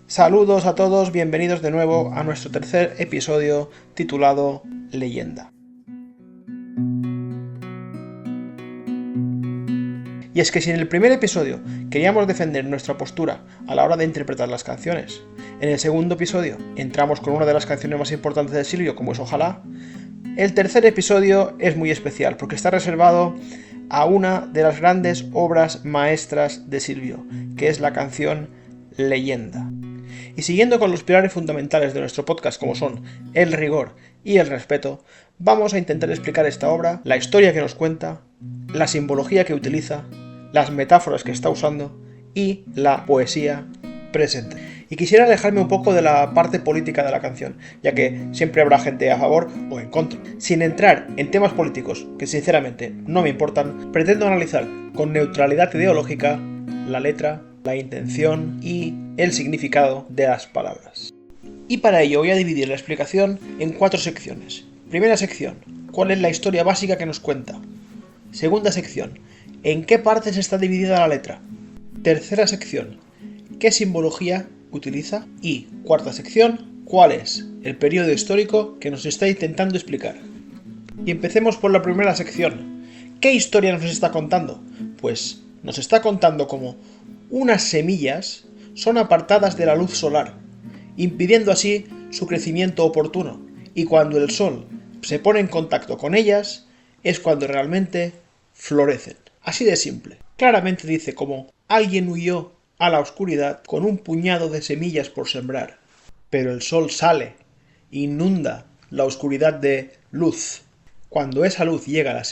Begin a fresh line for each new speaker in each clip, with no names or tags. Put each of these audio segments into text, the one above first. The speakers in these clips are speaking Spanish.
Saludos a todos, bienvenidos de nuevo a nuestro tercer episodio titulado Leyenda. Y es que si en el primer episodio queríamos defender nuestra postura a la hora de interpretar las canciones, en el segundo episodio entramos con una de las canciones más importantes de Silvio, como es Ojalá, el tercer episodio es muy especial porque está reservado a una de las grandes obras maestras de Silvio, que es la canción Leyenda. Y siguiendo con los pilares fundamentales de nuestro podcast, como son el rigor y el respeto, vamos a intentar explicar esta obra, la historia que nos cuenta, la simbología que utiliza, las metáforas que está usando y la poesía presente. Y quisiera alejarme un poco de la parte política de la canción, ya que siempre habrá gente a favor o en contra. Sin entrar en temas políticos, que sinceramente no me importan, pretendo analizar con neutralidad ideológica la letra, la intención y el significado de las palabras. Y para ello voy a dividir la explicación en 4 secciones. Primera sección, ¿cuál es la historia básica que nos cuenta? Segunda sección, ¿en qué partes está dividida la letra? Tercera sección, ¿qué simbología utiliza? Y cuarta sección, ¿cuál es el periodo histórico que nos está intentando explicar? Y empecemos por la primera sección. ¿Qué historia nos está contando? Pues nos está contando cómo unas semillas son apartadas de la luz solar, impidiendo así su crecimiento oportuno, y cuando el sol se pone en contacto con ellas, es cuando realmente florecen. Así de simple. Claramente dice como alguien huyó a la oscuridad con un puñado de semillas por sembrar, pero el sol sale, inunda la oscuridad de luz. Cuando esa luz llega a las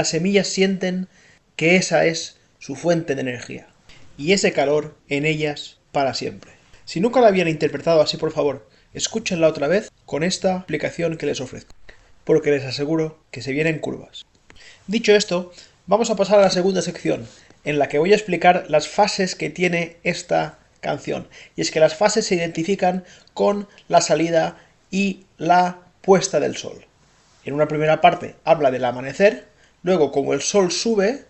semillas sienten que esa es su fuente de energía, y ese calor en ellas para siempre. Si nunca la habían interpretado así, por favor, escúchenla otra vez con esta explicación que les ofrezco, porque les aseguro que se vienen curvas. Dicho esto, vamos a pasar a la segunda sección, en la que voy a explicar las fases que tiene esta canción. Y es que las fases se identifican con la salida y la puesta del sol. En una primera parte habla del amanecer, luego como el sol sube,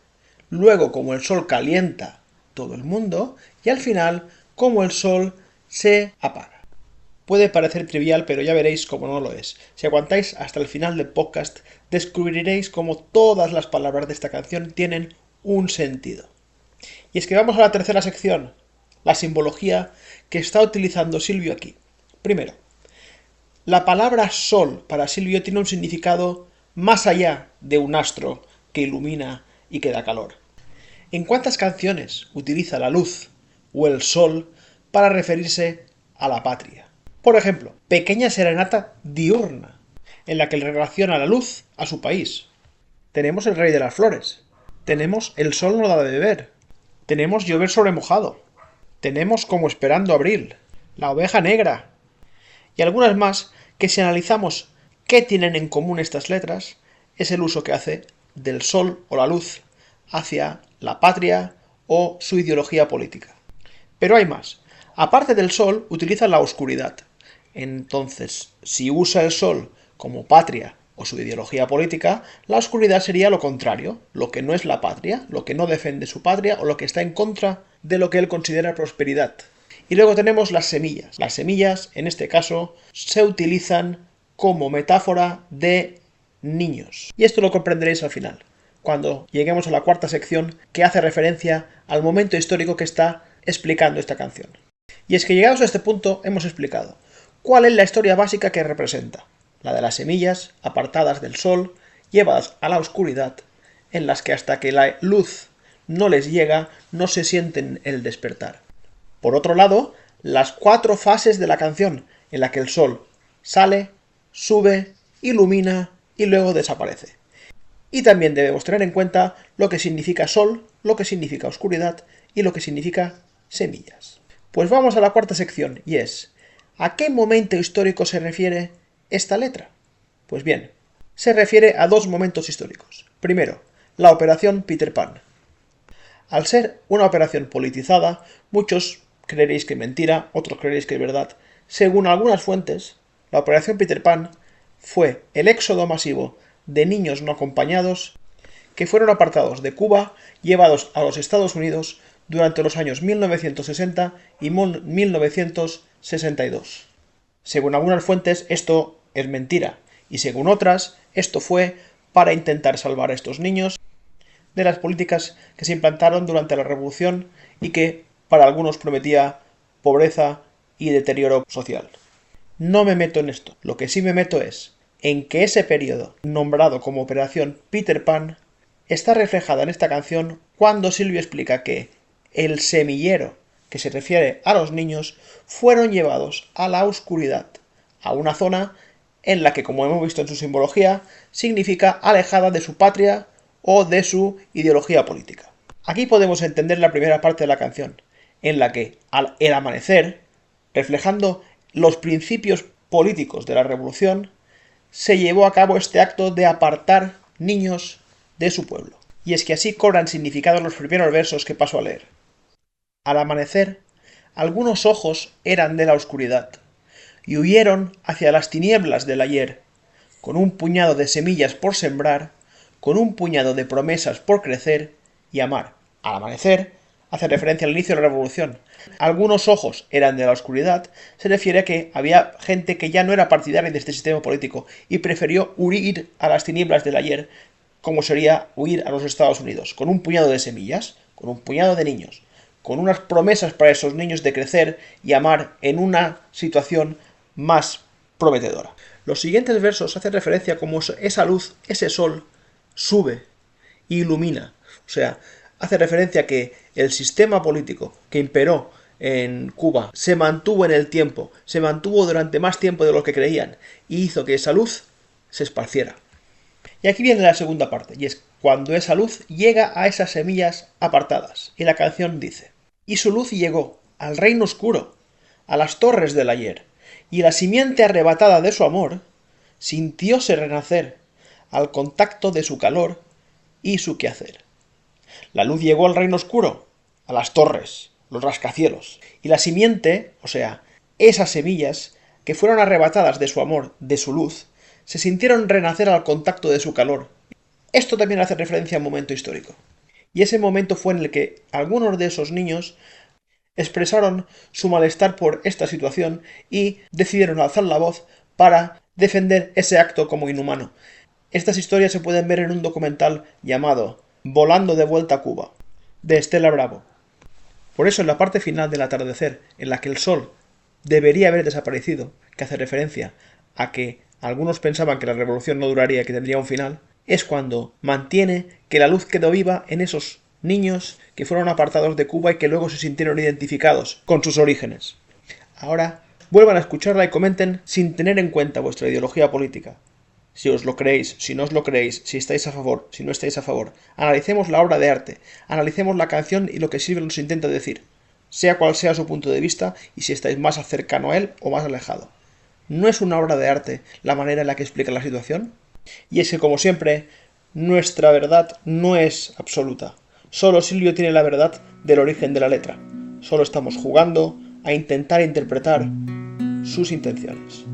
luego como el sol calienta todo el mundo, y al final como el sol se apaga. Puede parecer trivial, pero ya veréis cómo no lo es. Si aguantáis hasta el final del podcast, descubriréis cómo todas las palabras de esta canción tienen un sentido. Y es que vamos a la tercera sección, la simbología que está utilizando Silvio aquí. Primero, la palabra sol para Silvio tiene un significado más allá de un astro que ilumina y que da calor. ¿En cuántas canciones utiliza la luz o el sol para referirse a la patria? Por ejemplo, Pequeña serenata diurna, en la que relaciona la luz a su país. Tenemos El rey de las flores. Tenemos El sol no da de beber. Tenemos Llover sobre mojado. Tenemos Como esperando abril. La oveja negra. Y algunas más que, si analizamos qué tienen en común estas letras, es el uso que hace del sol o la luz hacia la patria o su ideología política. Pero hay más. Aparte del sol, utiliza la oscuridad. Entonces, si usa el sol como patria o su ideología política, la oscuridad sería lo contrario, lo que no es la patria, lo que no defiende su patria o lo que está en contra de lo que él considera prosperidad. Y luego tenemos las semillas. Las semillas, en este caso, se utilizan como metáfora de niños. Y esto lo comprenderéis al final, cuando lleguemos a la cuarta sección, que hace referencia al momento histórico que está explicando esta canción. Y es que llegados a este punto hemos explicado cuál es la historia básica que representa, la de las semillas apartadas del sol, llevadas a la oscuridad, en las que hasta que la luz no les llega no se sienten el despertar. Por otro lado, las 4 fases de la canción, en la que el sol sale, sube, ilumina y luego desaparece. Y también debemos tener en cuenta lo que significa sol, lo que significa oscuridad y lo que significa semillas. Pues vamos a la cuarta sección, y es, ¿a qué momento histórico se refiere esta letra? Pues bien, se refiere a 2 momentos históricos. Primero, la operación Peter Pan. Al ser una operación politizada, muchos creeréis que es mentira, otros creeréis que es verdad. Según algunas fuentes, la operación Peter Pan fue el éxodo masivo de niños no acompañados que fueron apartados de Cuba, llevados a los Estados Unidos durante los años 1960 y 1962. Según algunas fuentes, esto es mentira, y según otras, esto fue para intentar salvar a estos niños de las políticas que se implantaron durante la Revolución y que para algunos prometía pobreza y deterioro social. No me meto en esto, lo que sí me meto es en que ese periodo, nombrado como Operación Peter Pan, está reflejada en esta canción cuando Silvio explica que el semillero, que se refiere a los niños, fueron llevados a la oscuridad, a una zona en la que, como hemos visto en su simbología, significa alejada de su patria o de su ideología política. Aquí podemos entender la primera parte de la canción, en la que, al amanecer, reflejando los principios políticos de la revolución, se llevó a cabo este acto de apartar niños de su pueblo. Y es que así cobran significado los primeros versos que paso a leer. Al amanecer, algunos ojos eran de la oscuridad, y huyeron hacia las tinieblas del ayer, con un puñado de semillas por sembrar, con un puñado de promesas por crecer y amar. Al amanecer, hace referencia al inicio de la revolución. Algunos ojos eran de la oscuridad, se refiere a que había gente que ya no era partidaria de este sistema político y prefirió huir a las tinieblas del ayer, como sería huir a los Estados Unidos, con un puñado de semillas, con un puñado de niños, con unas promesas para esos niños de crecer y amar en una situación más prometedora. Los siguientes versos hacen referencia a cómo esa luz, ese sol, sube e ilumina. O sea, hace referencia a que el sistema político que imperó en Cuba se mantuvo en el tiempo, se mantuvo durante más tiempo de lo que creían y hizo que esa luz se esparciera. Y aquí viene la segunda parte, y es cuando esa luz llega a esas semillas apartadas. Y la canción dice: y su luz llegó al reino oscuro, a las torres del ayer, y la simiente arrebatada de su amor sintióse renacer al contacto de su calor y su quehacer. La luz llegó al reino oscuro, a las torres, los rascacielos, y la simiente, o sea, esas semillas que fueron arrebatadas de su amor, de su luz, se sintieron renacer al contacto de su calor. Esto también hace referencia a un momento histórico. Y ese momento fue en el que algunos de esos niños expresaron su malestar por esta situación y decidieron alzar la voz para defender ese acto como inhumano. Estas historias se pueden ver en un documental llamado Volando de vuelta a Cuba, de Estela Bravo. Por eso en la parte final del atardecer, en la que el sol debería haber desaparecido, que hace referencia a que algunos pensaban que la revolución no duraría y que tendría un final, es cuando mantiene que la luz quedó viva en esos niños que fueron apartados de Cuba y que luego se sintieron identificados con sus orígenes. Ahora, vuelvan a escucharla y comenten sin tener en cuenta vuestra ideología política. Si os lo creéis, si no os lo creéis, si estáis a favor, si no estáis a favor. Analicemos la obra de arte, analicemos la canción y lo que Silvio nos intenta decir, sea cual sea su punto de vista y si estáis más cercano a él o más alejado. ¿No es una obra de arte la manera en la que explica la situación? Y es que, como siempre, nuestra verdad no es absoluta. Solo Silvio tiene la verdad del origen de la letra. Solo estamos jugando a intentar interpretar sus intenciones.